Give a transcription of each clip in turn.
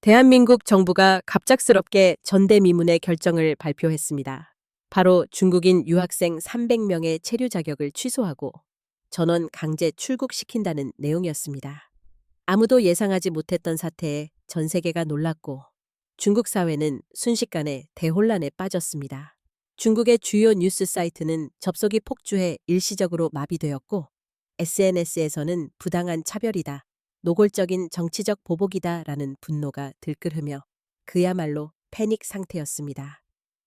대한민국 정부가 갑작스럽게 전대미문의 결정을 발표했습니다. 바로 중국인 유학생 300명의 체류 자격을 취소하고 전원 강제 출국시킨다는 내용이었습니다. 아무도 예상하지 못했던 사태에 전 세계가 놀랐고 중국 사회는 순식간에 대혼란에 빠졌습니다. 중국의 주요 뉴스 사이트는 접속이 폭주해 일시적으로 마비되었고 SNS에서는 부당한 차별이다, 노골적인 정치적 보복이다라는 분노가 들끓으며 그야말로 패닉 상태였습니다.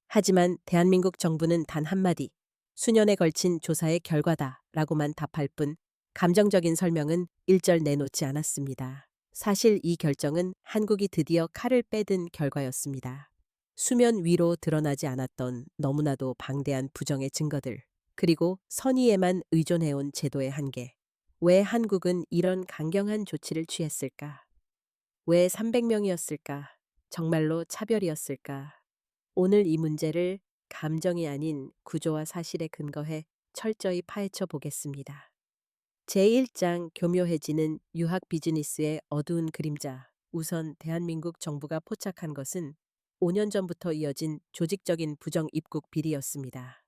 하지만 대한민국 정부는 단 한마디, 수년에 걸친 조사의 결과다라고만 답할 뿐 감정적인 설명은 일절 내놓지 않았습니다. 사실 이 결정은 한국이 드디어 칼을 빼든 결과였습니다. 수면 위로 드러나지 않았던 너무나도 방대한 부정의 증거들, 그리고 선의에만 의존해온 제도의 한계. 왜 한국은 이런 강경한 조치를 취했을까? 왜 300명이었을까? 정말로 차별이었을까? 오늘 이 문제를 감정이 아닌 구조와 사실에 근거해 철저히 파헤쳐 보겠습니다. 제1장 교묘해지는 유학 비즈니스의 어두운 그림자. 우선 대한민국 정부가 포착한 것은 5년 전부터 이어진 조직적인 부정 입국 비리였습니다.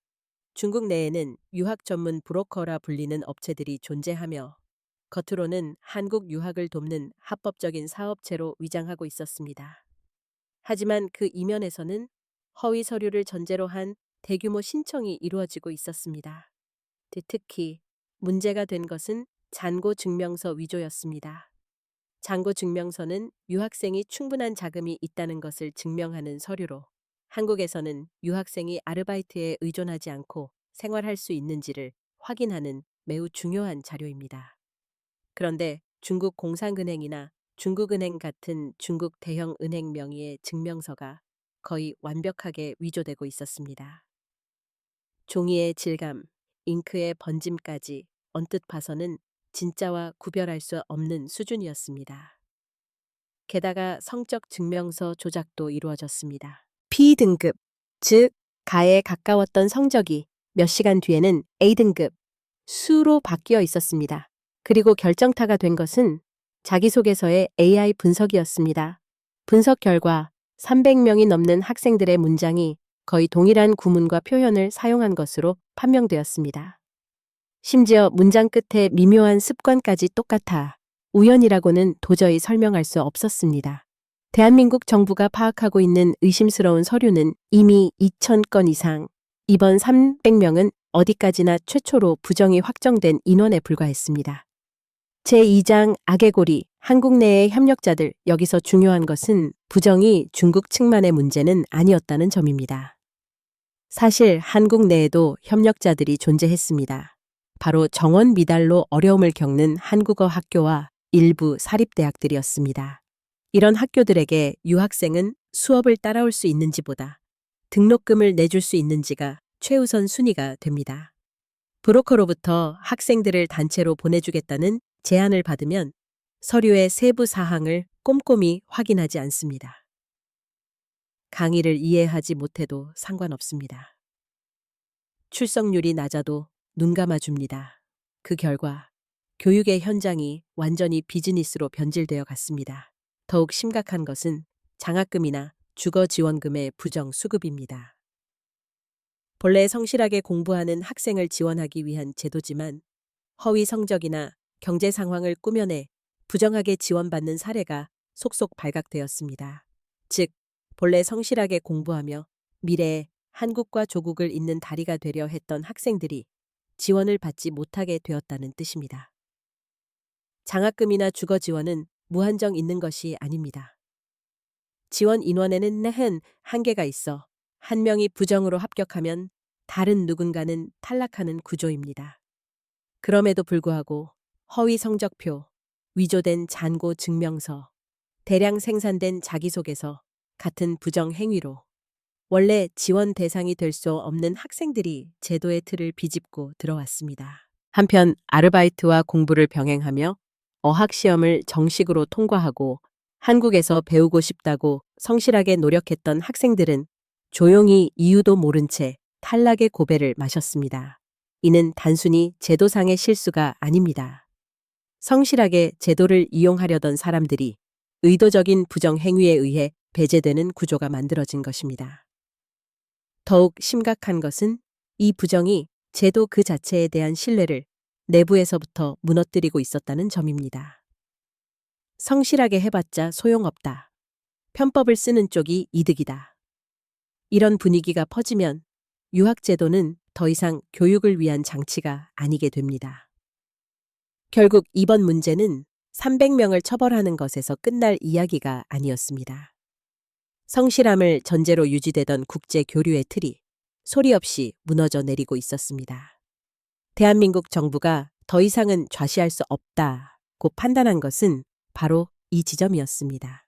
중국 내에는 유학 전문 브로커라 불리는 업체들이 존재하며 겉으로는 한국 유학을 돕는 합법적인 사업체로 위장하고 있었습니다. 하지만 그 이면에서는 허위 서류를 전제로 한 대규모 신청이 이루어지고 있었습니다. 특히 문제가 된 것은 잔고 증명서 위조였습니다. 잔고 증명서는 유학생이 충분한 자금이 있다는 것을 증명하는 서류로 한국에서는 유학생이 아르바이트에 의존하지 않고 생활할 수 있는지를 확인하는 매우 중요한 자료입니다. 그런데 중국 공상은행이나 중국은행 같은 중국 대형 은행 명의의 증명서가 거의 완벽하게 위조되고 있었습니다. 종이의 질감, 잉크의 번짐까지 언뜻 봐서는 진짜와 구별할 수 없는 수준이었습니다. 게다가 성적 증명서 조작도 이루어졌습니다. P등급, 즉 가에 가까웠던 성적이 몇 시간 뒤에는 A등급, 수로 바뀌어 있었습니다. 그리고 결정타가 된 것은 자기소개서의 AI 분석이었습니다. 분석 결과 300명이 넘는 학생들의 문장이 거의 동일한 구문과 표현을 사용한 것으로 판명되었습니다. 심지어 문장 끝에 미묘한 습관까지 똑같아 우연이라고는 도저히 설명할 수 없었습니다. 대한민국 정부가 파악하고 있는 의심스러운 서류는 이미 2,000건 이상, 이번 300명은 어디까지나 최초로 부정이 확정된 인원에 불과했습니다. 제2장 악의 고리, 한국 내의 협력자들. 여기서 중요한 것은 부정이 중국 측만의 문제는 아니었다는 점입니다. 사실 한국 내에도 협력자들이 존재했습니다. 바로 정원 미달로 어려움을 겪는 한국어 학교와 일부 사립대학들이었습니다. 이런 학교들에게 유학생은 수업을 따라올 수 있는지보다 등록금을 내줄 수 있는지가 최우선 순위가 됩니다. 브로커로부터 학생들을 단체로 보내주겠다는 제안을 받으면 서류의 세부 사항을 꼼꼼히 확인하지 않습니다. 강의를 이해하지 못해도 상관없습니다. 출석률이 낮아도 눈 감아줍니다. 그 결과 교육의 현장이 완전히 비즈니스로 변질되어 갔습니다. 더욱 심각한 것은 장학금이나 주거지원금의 부정 수급입니다. 본래 성실하게 공부하는 학생을 지원하기 위한 제도지만 허위 성적이나 경제 상황을 꾸며내 부정하게 지원받는 사례가 속속 발각되었습니다. 즉, 본래 성실하게 공부하며 미래에 한국과 조국을 잇는 다리가 되려 했던 학생들이 지원을 받지 못하게 되었다는 뜻입니다. 장학금이나 주거 지원은 무한정 있는 것이 아닙니다. 지원 인원에는 내한 한계가 있어 한 명이 부정으로 합격하면 다른 누군가는 탈락하는 구조입니다. 그럼에도 불구하고 허위 성적표, 위조된 잔고 증명서, 대량 생산된 자기소개서 같은 부정 행위로 원래 지원 대상이 될 수 없는 학생들이 제도의 틀을 비집고 들어왔습니다. 한편 아르바이트와 공부를 병행하며 어학시험을 정식으로 통과하고 한국에서 배우고 싶다고 성실하게 노력했던 학생들은 조용히 이유도 모른 채 탈락의 고배를 마셨습니다. 이는 단순히 제도상의 실수가 아닙니다. 성실하게 제도를 이용하려던 사람들이 의도적인 부정 행위에 의해 배제되는 구조가 만들어진 것입니다. 더욱 심각한 것은 이 부정이 제도 그 자체에 대한 신뢰를 내부에서부터 무너뜨리고 있었다는 점입니다. 성실하게 해봤자 소용없다. 편법을 쓰는 쪽이 이득이다. 이런 분위기가 퍼지면 유학제도는 더 이상 교육을 위한 장치가 아니게 됩니다. 결국 이번 문제는 300명을 처벌하는 것에서 끝날 이야기가 아니었습니다. 성실함을 전제로 유지되던 국제 교류의 틀이 소리 없이 무너져 내리고 있었습니다. 대한민국 정부가 더 이상은 좌시할 수 없다고 판단한 것은 바로 이 지점이었습니다.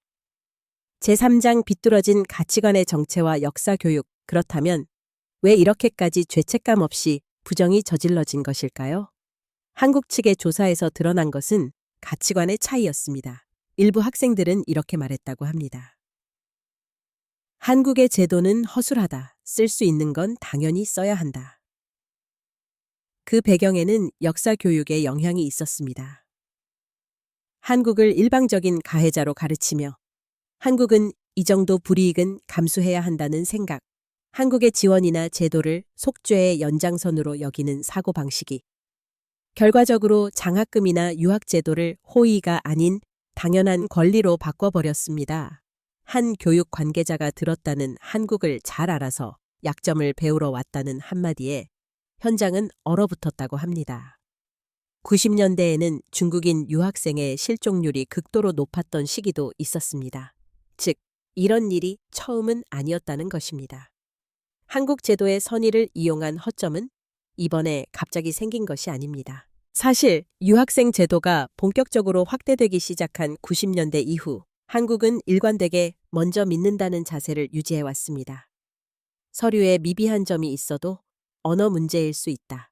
제3장 비뚤어진 가치관의 정체와 역사 교육, 그렇다면 왜 이렇게까지 죄책감 없이 부정이 저질러진 것일까요? 한국 측의 조사에서 드러난 것은 가치관의 차이였습니다. 일부 학생들은 이렇게 말했다고 합니다. 한국의 제도는 허술하다. 쓸 수 있는 건 당연히 써야 한다. 그 배경에는 역사 교육의 영향이 있었습니다. 한국을 일방적인 가해자로 가르치며 한국은 이 정도 불이익은 감수해야 한다는 생각, 한국의 지원이나 제도를 속죄의 연장선으로 여기는 사고방식이 결과적으로 장학금이나 유학제도를 호의가 아닌 당연한 권리로 바꿔버렸습니다. 한 교육 관계자가 들었다는 한국을 잘 알아서 약점을 배우러 왔다는 한마디에 현장은 얼어붙었다고 합니다. 90년대에는 중국인 유학생의 실종률이 극도로 높았던 시기도 있었습니다. 즉, 이런 일이 처음은 아니었다는 것입니다. 한국 제도의 선의를 이용한 허점은 이번에 갑자기 생긴 것이 아닙니다. 사실 유학생 제도가 본격적으로 확대되기 시작한 90년대 이후 한국은 일관되게 먼저 믿는다는 자세를 유지해왔습니다. 서류에 미비한 점이 있어도 언어 문제일 수 있다.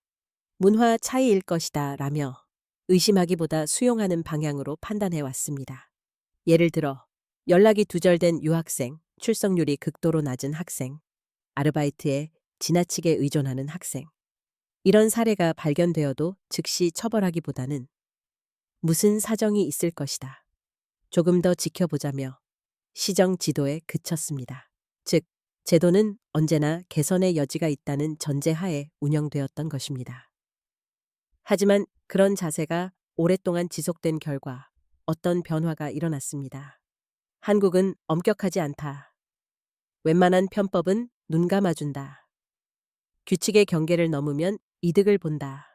문화 차이일 것이다 라며 의심하기보다 수용하는 방향으로 판단해왔습니다. 예를 들어 연락이 두절된 유학생, 출석률이 극도로 낮은 학생, 아르바이트에 지나치게 의존하는 학생. 이런 사례가 발견되어도 즉시 처벌하기보다는 무슨 사정이 있을 것이다. 조금 더 지켜보자며 시정 지도에 그쳤습니다. 즉, 제도는 언제나 개선의 여지가 있다는 전제하에 운영되었던 것입니다. 하지만 그런 자세가 오랫동안 지속된 결과 어떤 변화가 일어났습니다. 한국은 엄격하지 않다. 웬만한 편법은 눈 감아준다. 규칙의 경계를 넘으면 이득을 본다.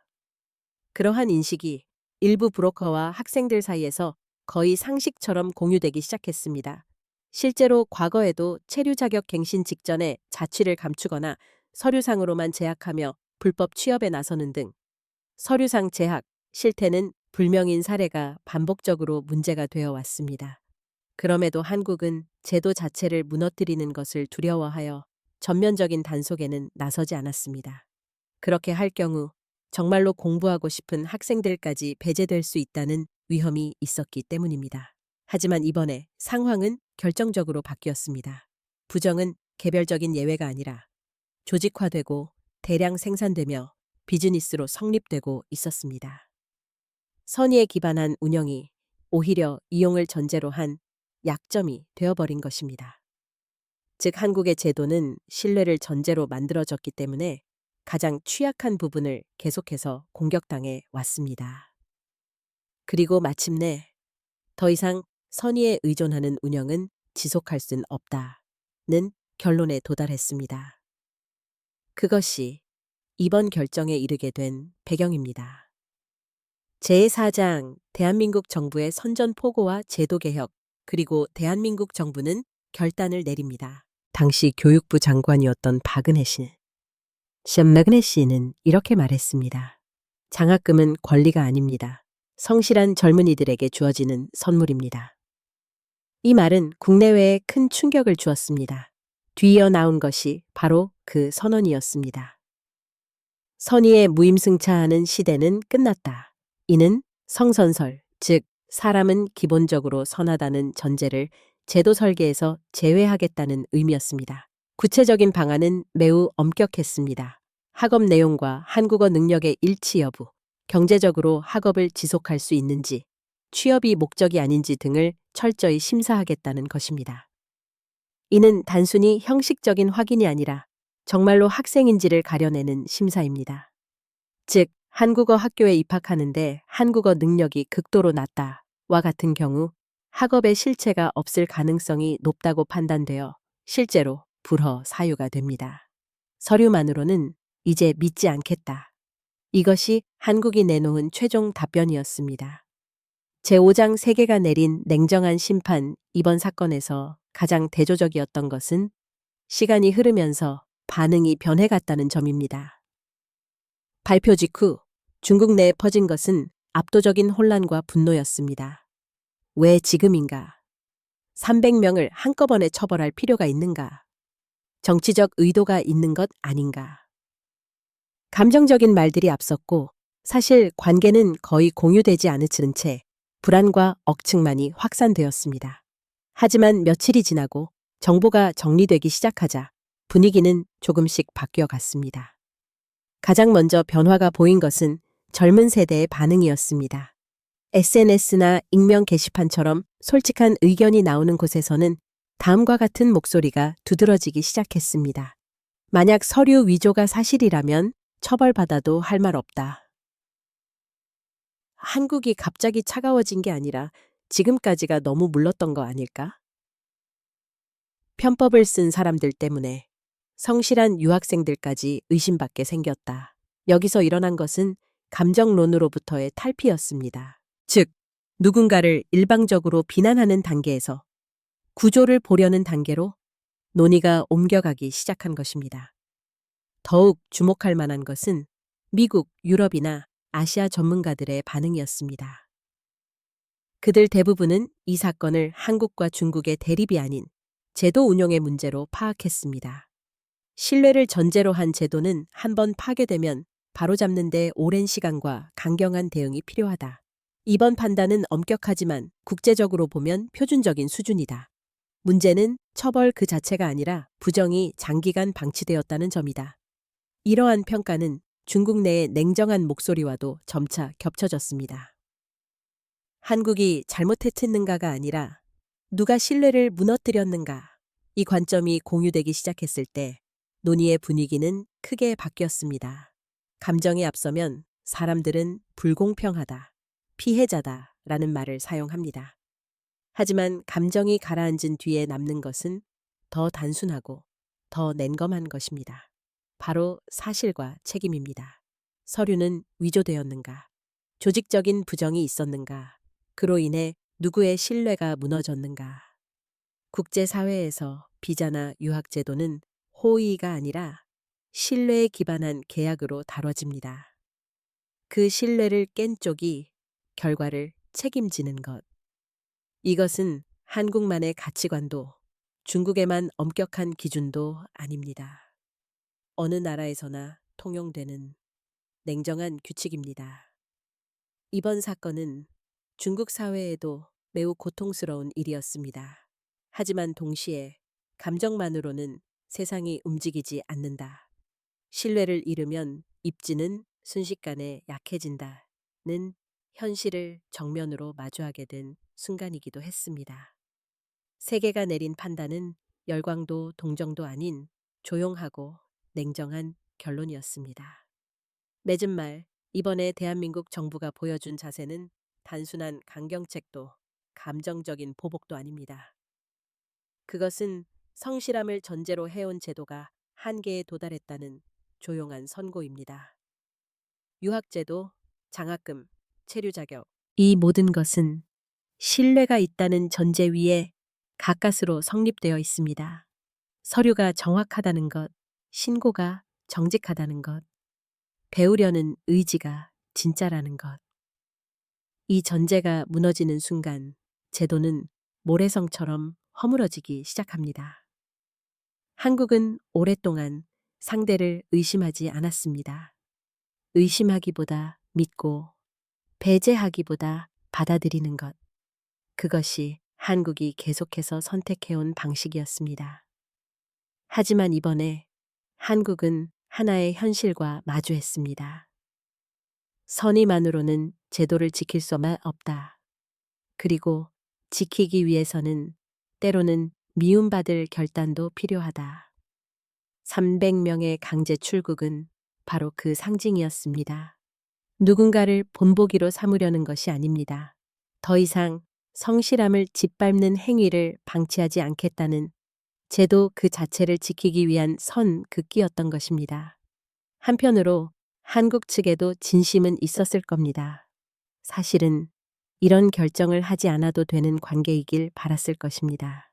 그러한 인식이 일부 브로커와 학생들 사이에서 거의 상식처럼 공유되기 시작했습니다. 실제로 과거에도 체류 자격 갱신 직전에 자취를 감추거나 서류상으로만 제약하며 불법 취업에 나서는 등 서류상 제약, 실태는 불명인 사례가 반복적으로 문제가 되어 왔습니다. 그럼에도 한국은 제도 자체를 무너뜨리는 것을 두려워하여 전면적인 단속에는 나서지 않았습니다. 그렇게 할 경우 정말로 공부하고 싶은 학생들까지 배제될 수 있다는 위험이 있었기 때문입니다. 하지만 이번에 상황은 결정적으로 바뀌었습니다. 부정은 개별적인 예외가 아니라 조직화되고 대량 생산되며 비즈니스로 성립되고 있었습니다. 선의에 기반한 운영이 오히려 이용을 전제로 한 약점이 되어버린 것입니다. 즉, 한국의 제도는 신뢰를 전제로 만들어졌기 때문에 가장 취약한 부분을 계속해서 공격당해 왔습니다. 그리고 마침내 더 이상 선의에 의존하는 운영은 지속할 순 없다는 결론에 도달했습니다. 그것이 이번 결정에 이르게 된 배경입니다. 제4장 대한민국 정부의 선전포고와 제도개혁, 그리고 대한민국 정부는 결단을 내립니다. 당시 교육부 장관이었던 박은혜 씨. 박은혜 씨는 이렇게 말했습니다. 장학금은 권리가 아닙니다. 성실한 젊은이들에게 주어지는 선물입니다. 이 말은 국내외에 큰 충격을 주었습니다. 뒤이어 나온 것이 바로 그 선언이었습니다. 선의에 무임승차하는 시대는 끝났다. 이는 성선설, 즉 사람은 기본적으로 선하다는 전제를 제도 설계에서 제외하겠다는 의미였습니다. 구체적인 방안은 매우 엄격했습니다. 학업 내용과 한국어 능력의 일치 여부, 경제적으로 학업을 지속할 수 있는지, 취업이 목적이 아닌지 등을 철저히 심사하겠다는 것입니다. 이는 단순히 형식적인 확인이 아니라 정말로 학생인지를 가려내는 심사입니다. 즉, 한국어 학교에 입학하는데 한국어 능력이 극도로 낮다와 같은 경우 학업에 실체가 없을 가능성이 높다고 판단되어 실제로 불허 사유가 됩니다. 서류만으로는 이제 믿지 않겠다. 이것이 한국이 내놓은 최종 답변이었습니다. 제5장 세계가 내린 냉정한 심판. 이번 사건에서 가장 대조적이었던 것은 시간이 흐르면서 반응이 변해갔다는 점입니다. 발표 직후 중국 내에 퍼진 것은 압도적인 혼란과 분노였습니다. 왜 지금인가? 300명을 한꺼번에 처벌할 필요가 있는가? 정치적 의도가 있는 것 아닌가? 감정적인 말들이 앞섰고 사실 관계는 거의 공유되지 않으치는 채 불안과 억측만이 확산되었습니다. 하지만 며칠이 지나고 정보가 정리되기 시작하자 분위기는 조금씩 바뀌어 갔습니다. 가장 먼저 변화가 보인 것은 젊은 세대의 반응이었습니다. SNS나 익명 게시판처럼 솔직한 의견이 나오는 곳에서는 다음과 같은 목소리가 두드러지기 시작했습니다. 만약 서류 위조가 사실이라면 처벌받아도 할 말 없다. 한국이 갑자기 차가워진 게 아니라 지금까지가 너무 물렀던 거 아닐까? 편법을 쓴 사람들 때문에 성실한 유학생들까지 의심받게 생겼다. 여기서 일어난 것은 감정론으로부터의 탈피였습니다. 즉, 누군가를 일방적으로 비난하는 단계에서 구조를 보려는 단계로 논의가 옮겨가기 시작한 것입니다. 더욱 주목할 만한 것은 미국, 유럽이나 아시아 전문가들의 반응이었습니다. 그들 대부분은 이 사건을 한국과 중국의 대립이 아닌 제도 운용의 문제로 파악했습니다. 신뢰를 전제로 한 제도는 한번 파괴되면 바로잡는 데 오랜 시간과 강경한 대응이 필요하다. 이번 판단은 엄격하지만 국제적으로 보면 표준적인 수준이다. 문제는 처벌 그 자체가 아니라 부정이 장기간 방치되었다는 점이다. 이러한 평가는 중국 내의 냉정한 목소리와도 점차 겹쳐졌습니다. 한국이 잘못했는가가 아니라 누가 신뢰를 무너뜨렸는가, 이 관점이 공유되기 시작했을 때 논의의 분위기는 크게 바뀌었습니다. 감정이 앞서면 사람들은 불공평하다, 피해자다 라는 말을 사용합니다. 하지만 감정이 가라앉은 뒤에 남는 것은 더 단순하고 더 냉검한 것입니다. 바로 사실과 책임입니다. 서류는 위조되었는가? 조직적인 부정이 있었는가? 그로 인해 누구의 신뢰가 무너졌는가? 국제사회에서 비자나 유학제도는 호의가 아니라 신뢰에 기반한 계약으로 다뤄집니다. 그 신뢰를 깬 쪽이 결과를 책임지는 것. 이것은 한국만의 가치관도 중국에만 엄격한 기준도 아닙니다. 어느 나라에서나 통용되는 냉정한 규칙입니다. 이번 사건은 중국 사회에도 매우 고통스러운 일이었습니다. 하지만 동시에 감정만으로는 세상이 움직이지 않는다. 신뢰를 잃으면 입지는 순식간에 약해진다는 현실을 정면으로 마주하게 된 순간이기도 했습니다. 세계가 내린 판단은 열광도 동정도 아닌 조용하고 냉정한 결론이었습니다. 맺은 말, 이번에 대한민국 정부가 보여준 자세는 단순한 강경책도 감정적인 보복도 아닙니다. 그것은 성실함을 전제로 해온 제도가 한계에 도달했다는 조용한 선고입니다. 유학제도, 장학금, 체류 자격, 이 모든 것은 신뢰가 있다는 전제 위에 가까스로 성립되어 있습니다. 서류가 정확하다는 것, 신고가 정직하다는 것, 배우려는 의지가 진짜라는 것. 이 전제가 무너지는 순간 제도는 모래성처럼 허물어지기 시작합니다. 한국은 오랫동안 상대를 의심하지 않았습니다. 의심하기보다 믿고 배제하기보다 받아들이는 것. 그것이 한국이 계속해서 선택해온 방식이었습니다. 하지만 이번에 한국은 하나의 현실과 마주했습니다. 선의만으로는 제도를 지킬 수만 없다. 그리고 지키기 위해서는 때로는 미움받을 결단도 필요하다. 300명의 강제 출국은 바로 그 상징이었습니다. 누군가를 본보기로 삼으려는 것이 아닙니다. 더 이상 성실함을 짓밟는 행위를 방치하지 않겠다는 제도 그 자체를 지키기 위한 선 긋기였던 것입니다. 한편으로 한국 측에도 진심은 있었을 겁니다. 사실은 이런 결정을 하지 않아도 되는 관계이길 바랐을 것입니다.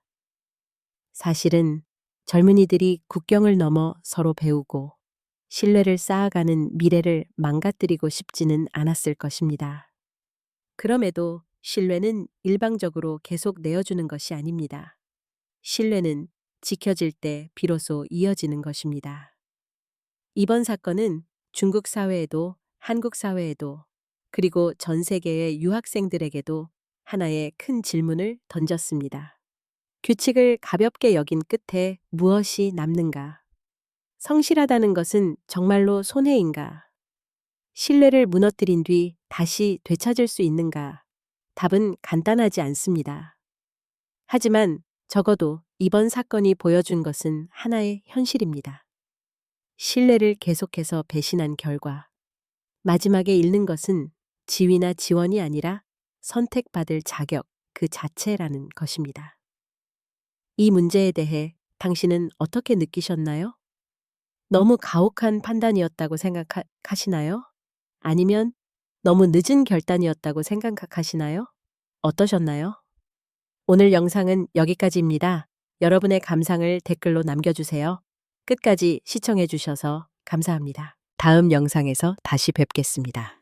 사실은 젊은이들이 국경을 넘어 서로 배우고 신뢰를 쌓아가는 미래를 망가뜨리고 싶지는 않았을 것입니다. 그럼에도 신뢰는 일방적으로 계속 내어주는 것이 아닙니다. 신뢰는 지켜질 때 비로소 이어지는 것입니다. 이번 사건은 중국 사회에도 한국 사회에도 그리고 전 세계의 유학생들에게도 하나의 큰 질문을 던졌습니다. 규칙을 가볍게 여긴 끝에 무엇이 남는가? 성실하다는 것은 정말로 손해인가? 신뢰를 무너뜨린 뒤 다시 되찾을 수 있는가? 답은 간단하지 않습니다. 하지만 적어도 이번 사건이 보여준 것은 하나의 현실입니다. 신뢰를 계속해서 배신한 결과 마지막에 잃는 것은 지위나 지원이 아니라 선택받을 자격 그 자체라는 것입니다. 이 문제에 대해 당신은 어떻게 느끼셨나요? 너무 가혹한 판단이었다고 생각하시나요? 아니면 너무 늦은 결단이었다고 생각하시나요? 어떠셨나요? 오늘 영상은 여기까지입니다. 여러분의 감상을 댓글로 남겨주세요. 끝까지 시청해 주셔서 감사합니다. 다음 영상에서 다시 뵙겠습니다.